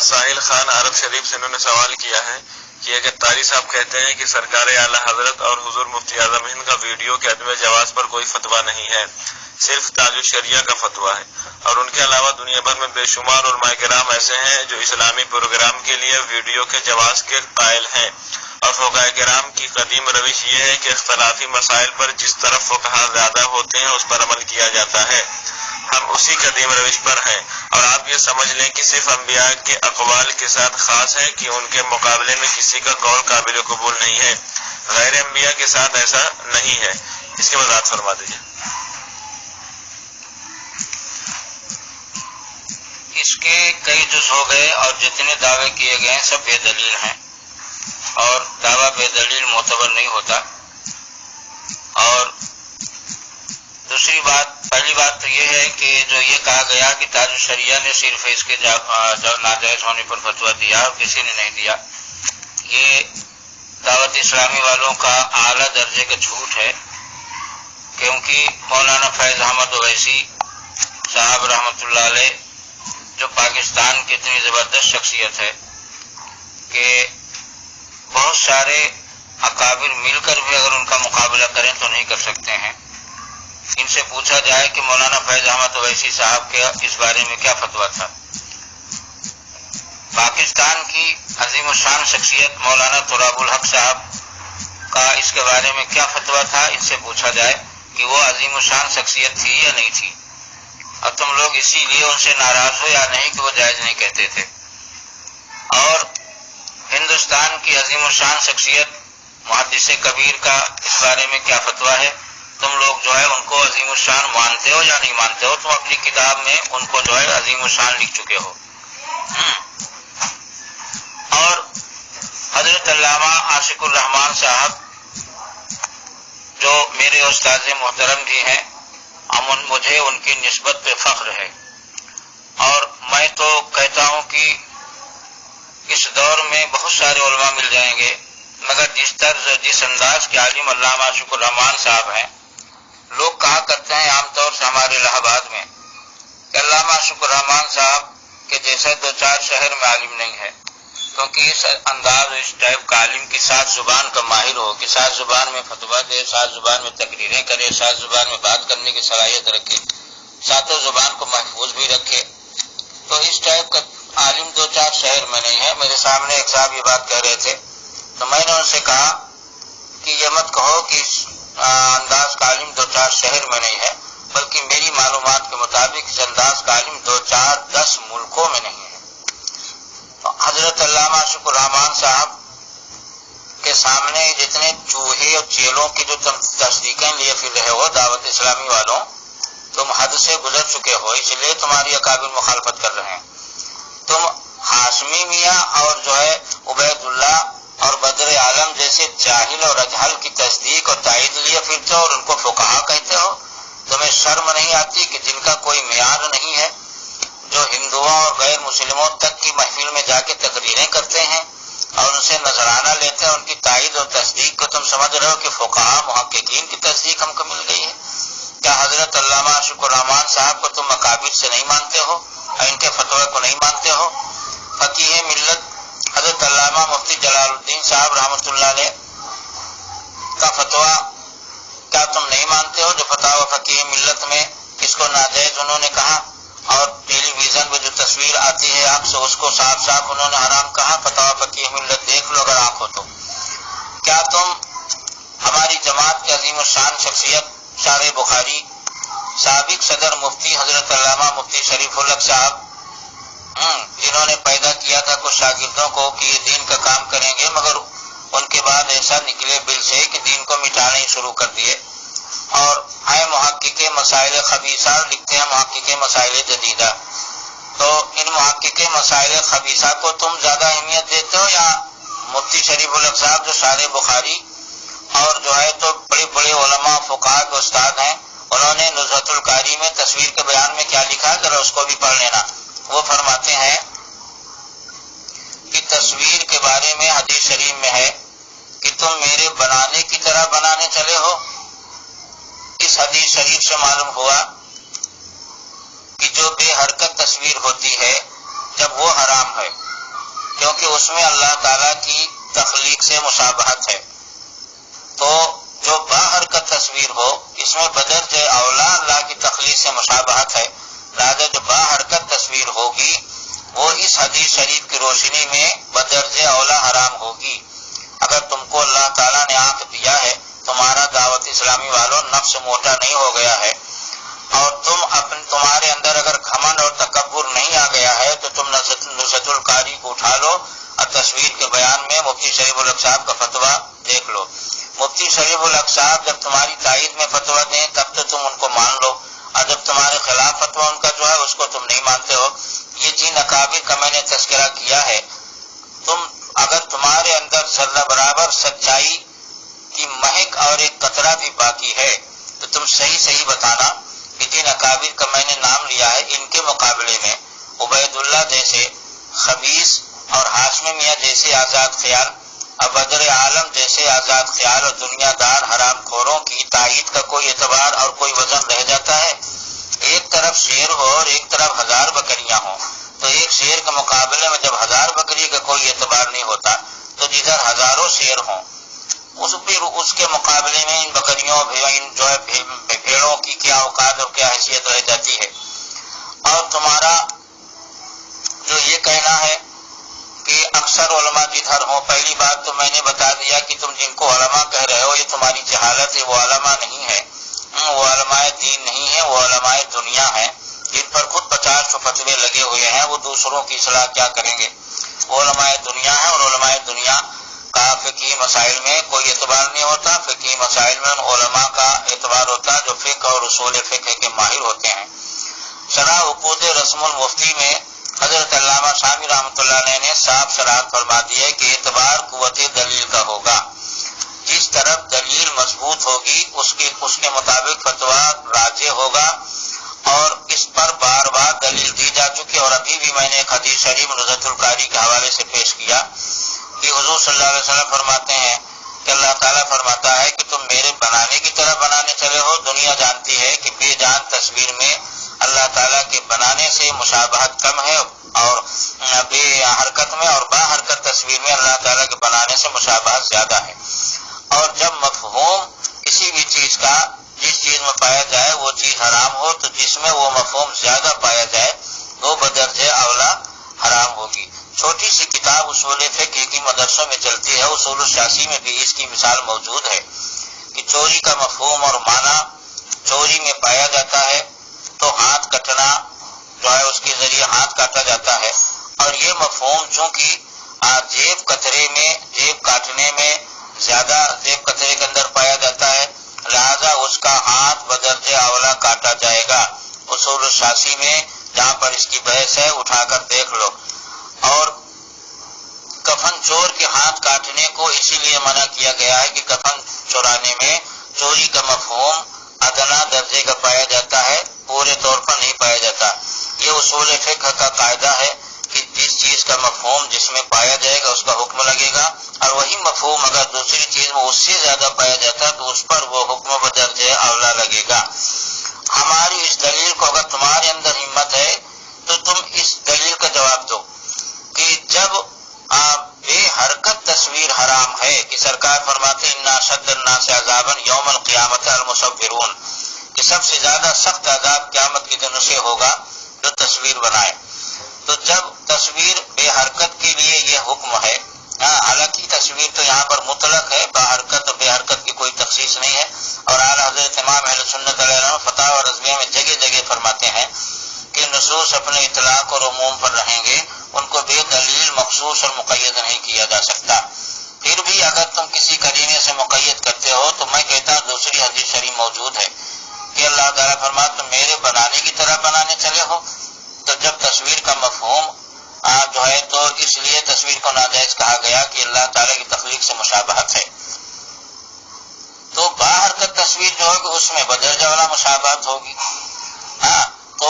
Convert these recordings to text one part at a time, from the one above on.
ساحل خان عرب شریف سے انہوں نے سوال کیا ہے کہ اگر طاری صاحب کہتے ہیں کہ سرکار اعلی حضرت اور حضور مفتی اعظم ہند کا ویڈیو کے عدم جواز پر کوئی فتویٰ نہیں ہے، صرف تاج الشریعہ کا فتویٰ ہے، اور ان کے علاوہ دنیا بھر میں بے شمار علماء کرام ایسے ہیں جو اسلامی پروگرام کے لیے ویڈیو کے جواز کے قائل ہیں، اور فقہاء کرام کی قدیم روش یہ ہے کہ اختلافی مسائل پر جس طرف فقہاء زیادہ ہوتے ہیں اس پر عمل کیا جاتا ہے، ہم اسی قدیم روش پر ہیں، اور آپ یہ سمجھ لیں کہ صرف انبیاء کے اقوال کے ساتھ خاص ہے کہ ان کے مقابلے میں کسی کا قول قابل قبول نہیں ہے، غیر انبیاء کے ساتھ ایسا نہیں ہے۔ اس کی وضاحت فرما دیجیے۔ اس کے کئی جز ہو گئے اور جتنے دعوے کیے گئے ہیں سب بے دلیل ہیں، اور دعویٰ بے دلیل معتبر نہیں ہوتا۔ اور دوسری بات، پہلی بات تو یہ ہے کہ جو یہ کہا گیا کہ تاج الشریعہ نے صرف اس کے ناجائز ہونے پر فتویٰ دیا اور کسی نے نہیں دیا، یہ دعوت اسلامی والوں کا اعلیٰ درجے کا جھوٹ ہے، کیونکہ مولانا فیض احمد اویسی صاحب رحمۃ اللہ علیہ جو پاکستان کی اتنی زبردست شخصیت ہے کہ بہت سارے اکابر مل کر بھی اگر ان کا مقابلہ کریں تو نہیں کر سکتے ہیں۔ ان سے پوچھا جائے کہ مولانا فیض احمد اویسی صاحب کے اس بارے میں کیا فتویٰ تھا۔ پاکستان کی عظیم الشان شخصیت مولانا تراب الحق صاحب کا اس کے بارے میں کیا فتویٰ تھا، ان سے پوچھا جائے کہ وہ عظیم الشان شخصیت تھی یا نہیں تھی، اور تم لوگ اسی لیے ان سے ناراض ہو یا نہیں کہ وہ جائز نہیں کہتے تھے۔ اور ہندوستان کی عظیم الشان شخصیت محدث کبیر کا اس بارے میں کیا فتویٰ ہے، تم لوگ جو ہے ان کو عظیم الشان مانتے ہو یا نہیں مانتے ہو، تم اپنی کتاب میں ان کو جو ہے عظیم الشان لکھ چکے ہو۔ اور حضرت علامہ عاشق الرحمان صاحب جو میرے استاد محترم بھی ہیں، مجھے ان کی نسبت پہ فخر ہے، اور میں تو کہتا ہوں کہ اس دور میں بہت سارے علماء مل جائیں گے، مگر جس انداز کے عالم علامہ عاشق الرحمان صاحب ہیں، لوگ کہا کرتے ہیں عام طور سے ہمارے الہ آباد میں کہ علامہ عاشق الرحمان صاحب کے جیسا دو چار شہر میں عالم نہیں ہے، کیونکہ اس انداز اس ٹائپ کا عالم کی سات زبان کا ماہر ہو کہ سات زبان میں فتویٰ دے، سات زبان میں تقریریں کرے، سات زبان میں بات کرنے کی صلاحیت رکھے، ساتوں زبان کو محفوظ بھی رکھے، تو اس ٹائپ کا عالم دو چار شہر میں نہیں ہے۔ میرے سامنے ایک صاحب یہ بات کہہ رہے تھے تو میں نے ان سے کہا کہ یہ مت کہو کہ اس انداز کا عالم دو چار شہر میں نہیں ہے، بلکہ میری معلومات کے مطابق اس انداز کا عالم 2-4-10 ملکوں میں نہیں ہے۔ حضرت علامہ عاشق الرحمان صاحب کے سامنے جتنے چوہے اور چیلوں کی جو تصدیقیں لیے پھر رہے ہو دعوت اسلامی والوں، تم حد سے گزر چکے ہو، اس لیے تمہاری اکابر مخالفت کر رہے ہیں۔ تم ہاشمی میاں اور جو ہے عبید اللہ اور بدر عالم جیسے جاہل اور اجہل کی تصدیق اور تائید لیے پھرتے ہو اور ان کو فقہا کہتے ہو۔ تمہیں شرم نہیں آتی کہ جن کا کوئی معیار نہیں ہے، جو ہندوؤں اور غیر مسلموں تک کی محفل میں جا کے تقریریں کرتے ہیں اور ان سے نذرانہ لیتے ہیں، ان کی تائید اور تصدیق کو تم سمجھ رہے ہو کہ فقہا محققین کی تصدیق ہم کو مل گئی ہے؟ کیا حضرت علامہ عاشق الرحمان صاحب کو تم اکابر سے نہیں مانتے ہو اور ان کے فتویٰ کو نہیں مانتے ہو؟ فقیہ ملت حضرت علامہ مفتی جلال الدین صاحب رحمۃ اللہ علیہ کا فتویٰ کیا تم نہیں مانتے ہو، جو فتاوی فقیہ ملت میں اس کو ناجائز انہوں نے کہا، اور ٹیلی ویژن میں جو تصویر آتی ہے آپ سے اس کو صاف صاف انہوں نے حرام کہا؟ فتاوی فقیہ ملت دیکھ لو اگر آنکھ ہو تو۔ کیا تم ہماری جماعت کے عظیم الشان شخصیت شارح بخاری سابق صدر مفتی حضرت علامہ مفتی شریف الحق صاحب جنہوں نے پیدا کیا تھا کچھ شاگردوں کو کہ یہ دین کا کام کریں گے، مگر ان کے بعد ایسا نکلے بل سے کہ دین کو مٹانا ہی شروع کر دیے، اور ہیں محقق مسائل خبیثہ لکھتے ہیں محقق مسائل جدیدہ، تو ان محقق مسائل خبیثہ کو تم زیادہ اہمیت دیتے ہو یا مفتی شریف الحق صاحب جو شارح بخاری اور جو ہے تو بڑے بڑے علماء فقہاء کے استاد ہیں، انہوں نے نزہۃ القاری میں تصویر کے بیان میں کیا لکھا ذرا اس کو بھی پڑھ لینا۔ وہ فرماتے ہیں کہ تصویر کے بارے میں حدیث شریف میں ہے کہ تم میرے بنانے کی طرح بنانے چلے ہو۔ اس حدیث شریف سے معلوم ہوا کہ جو بے حرکت تصویر ہوتی ہے جب وہ حرام ہے، کہ اس میں اللہ تعالیٰ کی تخلیق سے مشابہت ہے. تو جو باحرکت تصویر ہو اس میں بدرج اولا اللہ کی تخلیق سے مشابہت ہے، لہذا جو باحرکت تصویر ہوگی وہ اس حدیث شریف کی روشنی میں بدرج اولا حرام ہوگی. اگر تم کو اللہ تعالیٰ نے آنکھ دیا ہے، تمہارا دعوت اسلامی والوں نفس موٹا نہیں ہو گیا ہے، اور تمہارے اندر اگر گھمنڈ اور تکبر نہیں آ گیا ہے، تو تم نصرت القاری کو اٹھا لو اور تصویر کے بیان میں مفتی شریف الحق صاحب کا فتویٰ دیکھ لو. مفتی شریف الحق صاحب جب تمہاری تائید میں فتویٰ دیں تب تو تم ان کو مان لو، اور جب تمہارے خلاف فتویٰ ان کا جو ہے اس کو تم نہیں مانتے ہو. یہ جن اکابر کا میں نے تذکرہ کیا ہے، اگر تمہارے اندر ذرہ برابر سچائی کی مہک اور ایک قطرہ بھی باقی ہے تو تم صحیح بتانا کہ جن اکابر کا میں نے نام لیا ہے ان کے مقابلے میں عبید اللہ جیسے خبیث اور ہاشمی میاں جیسے آزاد خیال اور بدر عالم جیسے آزاد خیال اور دنیا دار حرام خوروں کی تائید کا کوئی اعتبار اور کوئی وزن رہ جاتا ہے؟ ایک طرف شیر ہو اور ایک طرف 1000 بکریاں ہوں، تو ایک شیر کے مقابلے میں جب 1000 بکری کا کوئی اعتبار نہیں ہوتا تو جدھر ہزاروں شیر ہوں اس کے مقابلے میں ان بکریوں جو ہے بھیڑوں کی کیا اوقات اور کیا حیثیت رہ جاتی ہے. اور تمہارا جو یہ کہنا ہے کہ اکثر علماء جدھر ہوں، پہلی بات تو میں نے بتا دیا کہ تم جن کو علماء کہہ رہے ہو یہ تمہاری جہالت ہے، وہ علماء نہیں ہے، وہ علماء دین نہیں ہے، وہ علماء دنیا ہیں جن پر خود 50 فتوے لگے ہوئے ہیں. وہ دوسروں کی اصلاح کیا کریں گے؟ وہ علماء دنیا ہیں، اور علماء دنیا کا فقہی مسائل میں کوئی اعتبار نہیں ہوتا. فقہی مسائل میں ان علماء کا اعتبار ہوتا جو فقہ اور اصول فقہ کے ماہر ہوتے ہیں. شرح عقود رسم المفتی میں حضرت علامہ شامی رحمۃ اللہ علیہ نے صاف شرح فرما دی ہے کہ اعتبار قوت دلیل کا ہوگا. جس طرف دلیل مضبوط ہوگی اس کے مطابق فتویٰ راجح ہوگا، اور اس پر بار بار دلیل دی جا چکی. اور ابھی بھی میں نے ایک حدیث شریف نصرت القاری کے حوالے سے پیش کیا کہ حضور صلی اللہ علیہ وسلم فرماتے ہیں کہ اللہ تعالیٰ فرماتا ہے کہ تم میرے بنانے کی طرح بنانے چلے ہو. دنیا جانتی ہے کہ بے جان تصویر میں اللہ تعالیٰ کے بنانے سے مشابہت کم ہے، اور بے حرکت میں اور با حرکت تصویر میں اللہ تعالیٰ کے بنانے سے مشابہت زیادہ ہے. اور جب مفہوم کسی بھی چیز کا جس چیز میں پایا جائے وہ چیز حرام ہو تو جس میں وہ مفہوم زیادہ پایا جائے وہ بدرجہ اولا حرام ہوگی. چھوٹی سی کتاب اصول فقہ کی مدرسوں میں چلتی ہے، اصول الشاسی میں بھی اس کی مثال موجود ہے کہ چوری کا مفہوم اور معنی چوری میں پایا جاتا ہے تو ہاتھ کٹنا جو ہے اس کے ذریعے ہاتھ کاٹا جاتا ہے، اور یہ مفہوم چونکہ جیب کاٹنے میں زیادہ جیب کترے کے اندر پایا جاتا ہے، لہذا اس کا ہاتھ بدرجہ اولا کاٹا جائے گا. اصول الشاسی میں جہاں پر اس کی بحث ہے اٹھا کر دیکھ لو. اور کفن چور کے ہاتھ کاٹنے کو اسی لیے منع کیا گیا ہے کہ کفن چورانے میں چوری کا مفہوم ادنا درجے کا پایا جاتا ہے، پورے طور پر نہیں پایا جاتا. یہ اصول فقہ کا قاعدہ ہے کہ جس چیز کا مفہوم جس میں پایا جائے گا اس کا حکم لگے گا، اور وہی مفہوم اگر دوسری چیز میں اس سے زیادہ پایا جاتا ہے تو اس پر وہ حکم بدرجہ اولا لگے گا. ہماری اس دلیل کو اگر تمہارے اندر ہمت ہے تو تم اس دلیل کا جواب دو کہ جب بے حرکت تصویر حرام ہے کہ سرکار فرماتے ہیں انا اشد الناس عذابا یوم القیامت المصورون، کہ سب سے زیادہ سخت عذاب قیامت کے دن اسے ہوگا جو تصویر بنائے. تو جب تصویر بے حرکت کے لیے یہ حکم ہے، حالانکہ تصویر تو یہاں پر مطلق ہے، با حرکت اور بے حرکت کی کوئی تخصیص نہیں ہے. اور اعلیٰ حضرت امام اہل سنت علیہ السلام فتاوی اور رضویہ میں جگہ جگہ فرماتے ہیں کہ نصوص اپنے اطلاق اور عموم پر رہیں گے، ان کو بے دلیل مخصوص اور مقید نہیں کیا جا سکتا. پھر بھی اگر تم کسی قرینے سے مقید کرتے ہو تو میں کہتا ہوں دوسری حدیث شریف موجود ہے کہ اللہ تعالیٰ فرماتا تم میرے بنانے کی طرح بنانے چلے ہو. تو جب تصویر کا مفہوم جو ہے تو اس لیے تصویر کو ناجائز کہا گیا کہ اللہ تعالیٰ کی تخلیق سے مشابہت ہے. تو باہر کا تصویر جو ہوگی اس میں بدرجہ والا مشابہت ہوگی، تو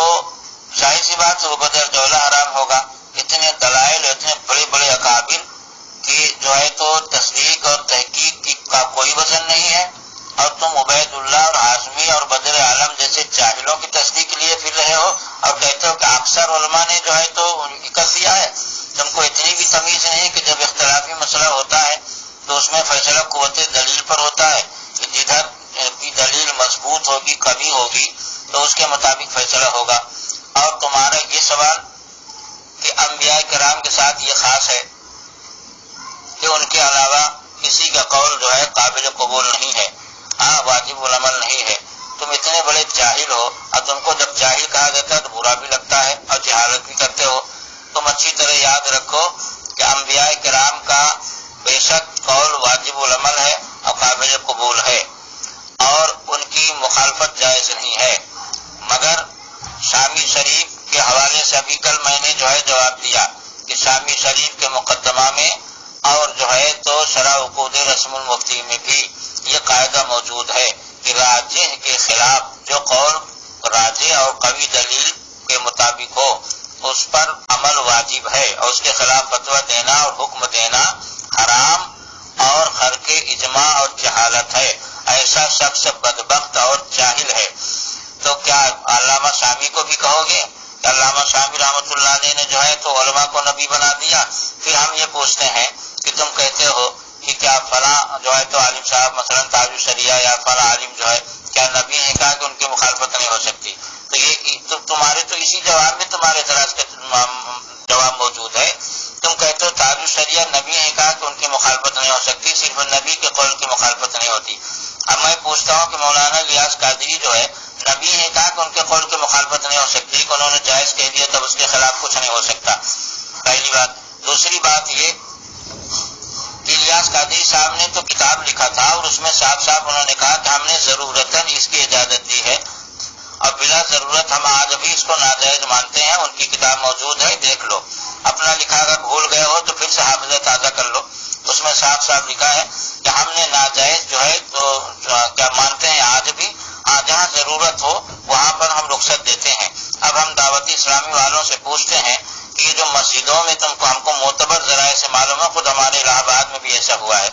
ظاہر سی بات وہ بدرجہ والا حرام ہوگا. اتنے دلائل اتنے بڑے بڑے اکابر کی جو ہے تو تصدیق اور تحقیق کا کوئی وزن نہیں ہے، اور تم عبید اللہ اور ہاشمی اور بدر عالم جیسے جاہلوں کی تصدیق لیے پھر رہے ہو اور کہتے ہو کہ اکثر علماء نے جو ہے تو کر دیا ہے. تم کو اتنی بھی تمیز نہیں کہ جب اختلافی مسئلہ ہوتا ہے تو اس میں فیصلہ قوت دلیل پر ہوتا ہے کہ جدھر کی دلیل مضبوط ہوگی قوی ہوگی تو اس کے مطابق فیصلہ ہوگا. اور تمہارا یہ سوال کہ انبیاء کرام کے ساتھ یہ خاص ہے کہ ان کے علاوہ کسی کا قول جو ہے قابل قبول نہیں ہے، ہاں واجب العمل نہیں ہے. تم اتنے بڑے جاہل ہو اور تم کو جب جاہل کہا جاتا ہے تو برا بھی لگتا ہے اور جہالت بھی کرتے ہو. تم اچھی طرح یاد رکھو کہ انبیاء کرام کا بے شک قول واجب العمل ہے اور قابل قبول ہے اور ان کی مخالفت جائز نہیں ہے. مگر شامی شریف کے حوالے سے ابھی کل میں نے جو ہے جواب دیا کہ شامی شریف کے مقدمہ میں اور جو ہے تو شرح عقود رسم المفتی میں بھی یہ قاعدہ موجود ہے کہ راجح کے خلاف جو قول راجح اور قوی دلیل کے مطابق ہو اس پر عمل واجب ہے اور اس کے خلاف فتویٰ دینا اور حکم دینا حرام اور خرق اجماع اور جہالت ہے. ایسا شخص بدبخت اور جاہل ہے. تو کیا علامہ شامی کو بھی کہو گے کہ علامہ شامی رحمۃ اللہ علیہ نے جو ہے تو علماء کو نبی بنا دیا؟ پھر ہم یہ پوچھتے ہیں کہ تم کہتے ہو کہ کیا فلاں جو ہے تو عالم صاحب مثلا تاج الشریعہ یا فلاں عالم جو ہے کیا نبی ہیں؟ کہا کہ ان کی مخالفت نہیں ہو سکتی. تو یہ تمہارے تو اسی جواب میں تمہارے اعتراض کا جواب موجود ہے. تم کہتے ہو تاج الشریعہ نبی ہیں، کہا کہ ان کی مخالفت نہیں ہو سکتی، صرف نبی کے قول کی مخالفت نہیں ہوتی. اب میں پوچھتا ہوں کہ مولانا الیاس قادری جو ہے نبی ہیں، کہا کہ ان کے قول کی مخالفت نہیں ہو سکتی، کہ انہوں نے جائز کہہ دیا تب اس کے خلاف کچھ نہیں ہو سکتا. پہلی بات. دوسری بات یہ کہ الیاس قادری صاحب نے تو کتاب لکھا تھا اور اس میں صاف صاف انہوں نے کہا کہ ہم نے ضرورتاً اس کی اجازت دی ہے اور بلا ضرورت ہم آج بھی اس کو ناجائز مانتے ہیں. ان کی کتاب موجود ہے، دیکھ لو. اپنا لکھا اگر بھول گئے ہو تو پھر سے حافظہ تازہ کر لو. اس میں صاف صاف لکھا ہے کہ ہم نے ناجائز جو ہے تو کیا مانتے ہیں آج بھی، جہاں ضرورت ہو وہاں پر ہم رخصت دیتے ہیں. اب ہم دعوتی اسلامی والوں سے پوچھتے ہیں کہ یہ جو مسجدوں میں ہم کو معتبر ذرائع سے معلوم ہے، خود ہمارے الہ آباد میں بھی ایسا ہوا ہے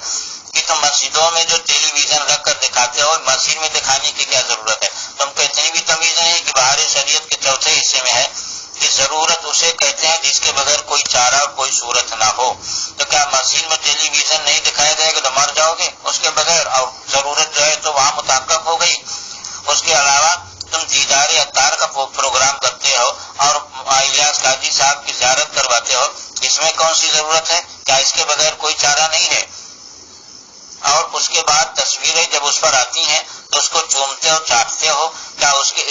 کہ تم مسجدوں میں جو ٹیلی ویژن رکھ کر دکھاتے ہو مسجد میں دکھانے کی کیا ضرورت ہے؟ تم کو اتنی بھی تمیز نہیں کہ بہار شریعت کے چوتھے حصے میں ہے کہ ضرورت اسے کہتے ہیں جس کے بغیر کوئی چارہ اور کوئی صورت نہ ہو. تو کیا مسجد میں ٹیلی ویژن نہیں دکھایا جائے گا تو مر جاؤ گے اس کے بغیر، اور ضرورت جو ہے تو وہاں متحقق ہو گئی. اس کے علاوہ تم دیدار اتار کا پروگرام کرتے ہو اور الیاس قادری صاحب کی زیارت کرواتے ہو، اس میں کون سی ضرورت ہے؟ کیا اس کے بغیر کوئی چارہ نہیں ہے؟ اور اس کے بعد تصویریں جب اس پر آتی ہیں تو اس کو چومتے ہو چاٹتے ہو، کیا اس کی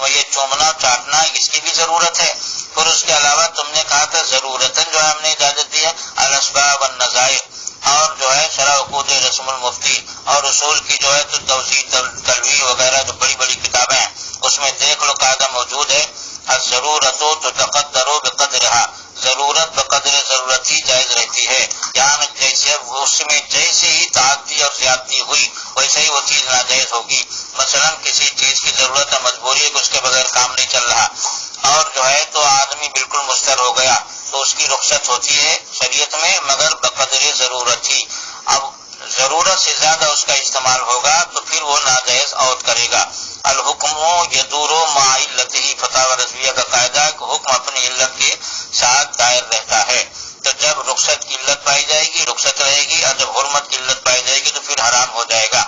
یہ چومنا چاٹنا اس کی بھی ضرورت ہے؟ پھر اس کے علاوہ تم نے کہا تھا ضرورتاً جو ہے ہم نے اجازت دی ہے الاسباب والنظائر اور جو ہے شرح عقود رسم المفتی اور اصول کی جو ہے تو توضیح تلویح وغیرہ جو بڑی بڑی کتابیں ہیں اس میں دیکھ لو قاعدہ موجود ہے الضرورت تو تقدر بقدرها، ضرورت بقدر ضرورت ہی جائز رہتی ہے. یعنی جیسے اس میں جیسے ہی تعدی اور زیادتی ہوئی ویسے ہی وہ چیز ناجائز ہوگی. مثلا کسی چیز کی ضرورت ہے، مجبوری ہے کہ اس کے بغیر کام نہیں چل رہا اور جو ہے تو آدمی بالکل مضطر ہو گیا تو اس کی رخصت ہوتی ہے شریعت میں مگر بقدر ضرورت ہی. اب ضرورت سے زیادہ اس کا استعمال ہوگا تو پھر وہ ناجائز عود کرے گا. الحکم یدور مع علتہ، فتاوی رضویہ کا قاعدہ ہے کہ حکم اپنی علت کے ساتھ دائر رہتا ہے. تو جب رخصت کی علت پائی جائے گی رخصت رہے گی، اور جب حرمت کی علت پائی جائے گی تو پھر حرام ہو جائے گا.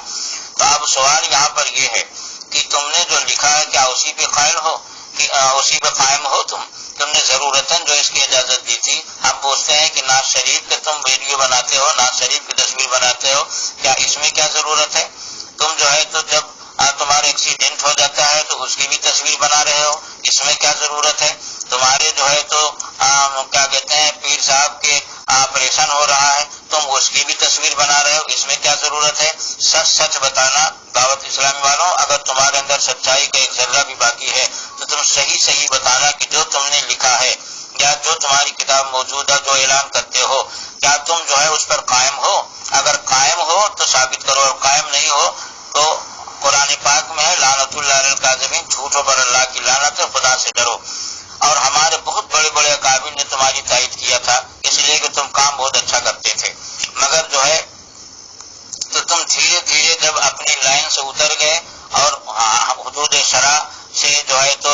تو اب سوال یہاں پر یہ ہے کہ تم نے جو لکھا ہے کیا اسی پہ قائل ہو کہ اسی پہ قائم ہو؟ تم نے ضرورتاً جو اس کی اجازت دی تھی. ہم پوچھتے ہیں کہ ناز شریف کے تم ویڈیو بناتے ہو، ناز شریف کی تصویر بناتے ہو، کیا اس میں کیا ضرورت ہے؟ تم جو ہے تو جب تمہارا ایکسیڈنٹ ہو جاتا ہے تو اس کی بھی تصویر بنا رہے ہو، اس میں کیا ضرورت ہے؟ تمہارے جو ہے تو کیا کہتے ہیں پیر صاحب کے آپریشن ہو رہا ہے تم اس کی بھی تصویر بنا رہے ہو، اس میں کیا ضرورت ہے؟ سچ سچ بتانا دعوت اسلامی والوں. اگر تمہارے اندر سچائی کا ایک ذرہ بھی باقی ہے تو تم صحیح بتانا کہ جو تم نے لکھا ہے یا جو تمہاری کتاب موجود ہے جو اعلان کرتے ہو کیا تم جو ہے اس پر قائم ہو؟ اگر قائم ہو تو ثابت کرو، اور قائم نہیں ہو تو قرآن پاک میں ہے لعنت اللہ علی الکاذبین، جھوٹوں پر اللہ کی لعنت ہے، خدا سے ڈرو. اور ہمارے بہت بڑے بڑے اکابر نے تمہاری تائید کیا تھا اس لیے کہ تم کام بہت اچھا کرتے تھے. مگر جو ہے تو تم دھیرے دھیرے جب اپنی لائن سے اتر گئے اور حدود شرع سے جو ہے تو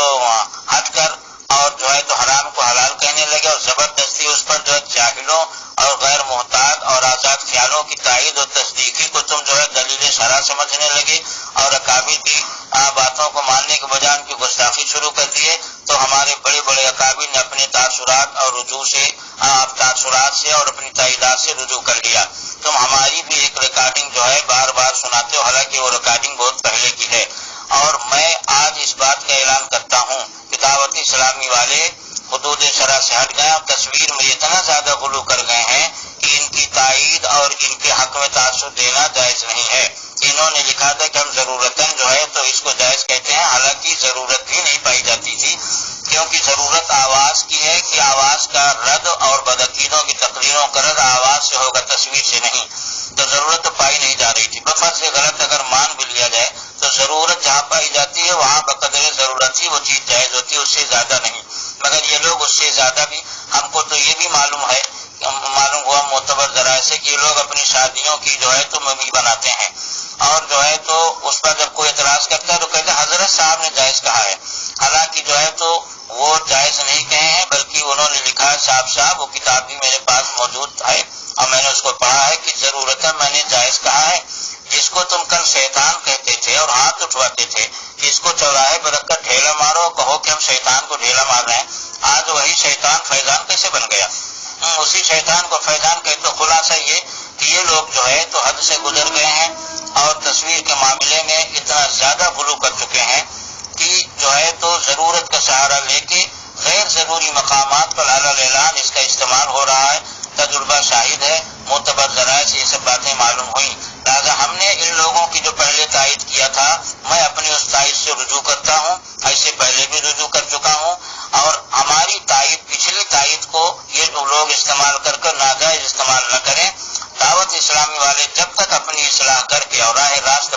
ہٹ کر اور جو ہے تو حرام کو ماننے کے بجائے ان کی گستاخی شروع کر دیے، تو ہمارے بڑے بڑے اکابر نے اپنے تاثرات اور تاثرات سے اور اپنی تائیدات سے رجوع کر لیا۔ تم ہماری بھی ایک ریکارڈنگ جو ہے بار بار سناتے ہو، حالانکہ وہ ریکارڈنگ بہت پہلے کی ہے، اور میں آج اس بات کا اعلان کرتا ہوں کہ دعوت اسلامی والے حدود شرع سے ہٹ گئے اور تصویر میں اتنا زیادہ غلو کر گئے ہیں کہ ان کی تائید اور ان کے حق میں تاثر دینا جائز نہیں ہے۔ انہوں نے لکھا تھا کہ ہم ضرورتاً جو ہے تو اس کو جائز کہتے ہیں، حالانکہ ضرورت بھی نہیں پائی جاتی تھی، کیونکہ ضرورت آواز کی ہے کہ آواز کا رد اور بدعقیدوں کی تقریروں کا رد آواز سے ہوگا، تصویر سے نہیں، تو ضرورت تو پائی نہیں جا رہی تھی۔ بفرض غلط اگر مان بھی لیا جائے تو ضرورت جہاں پائی جاتی ہے وہاں بقدر ضرورت ہی وہ چیز جائز ہوتی ہے، اس سے زیادہ نہیں۔ مگر یہ لوگ اس سے زیادہ بھی، ہم کو تو یہ بھی معلوم ہوا معتبر ذرائع سے کہ یہ لوگ اپنی شادیوں کی جو ہے تو مووی بناتے ہیں، اور جو ہے تو اس پر جب کوئی اعتراض کرتا ہے تو کہتے ہیں حضرت صاحب نے جائز کہا ہے، حالانکہ جو ہے تو وہ جائز نہیں کہے ہیں، بلکہ انہوں نے لکھا ہے صاحب وہ کتاب بھی میرے پاس موجود ہے اور میں نے اس کو پڑھا ہے کہ ضرورت میں نے جائز کہا ہے۔ جس کو تم کل شیطان کہتے تھے اور ہاتھ اٹھواتے تھے کہ اس کو چوراہے پر رکھ کر ڈھیلا مارو، کہو کہ ہم شیطان کو ڈھیلا مار رہے ہیں، آج وہی شیطان فیضان کیسے بن گیا؟ اسی شیطان کو فیضان کہتے۔ تو خلاصہ یہ کہ یہ لوگ جو ہے تو حد سے گزر گئے ہیں اور تصویر کے معاملے میں اتنا زیادہ غلو کر چکے ہیں کہ جو ہے تو ضرورت کا سہارا لے کے غیر ضروری مقامات پر اعلان اس کا استعمال ہو رہا ہے۔ تجربہ شاہد ہے، معتبر ذرائع سے یہ سب باتیں معلوم ہوئیں، لہٰذا ہم نے ان لوگوں کی جو پہلے تائید کیا تھا، میں اپنی اس تائید سے رجوع کرتا ہوں، ایسے پہلے بھی رجوع کر چکا ہوں، اور ہماری تائید پچھلی تائید کو یہ لوگ استعمال کر ناجائز استعمال نہ کریں۔ دعوت اسلامی والے جب تک اپنی اصلاح کر کے اور راہ راست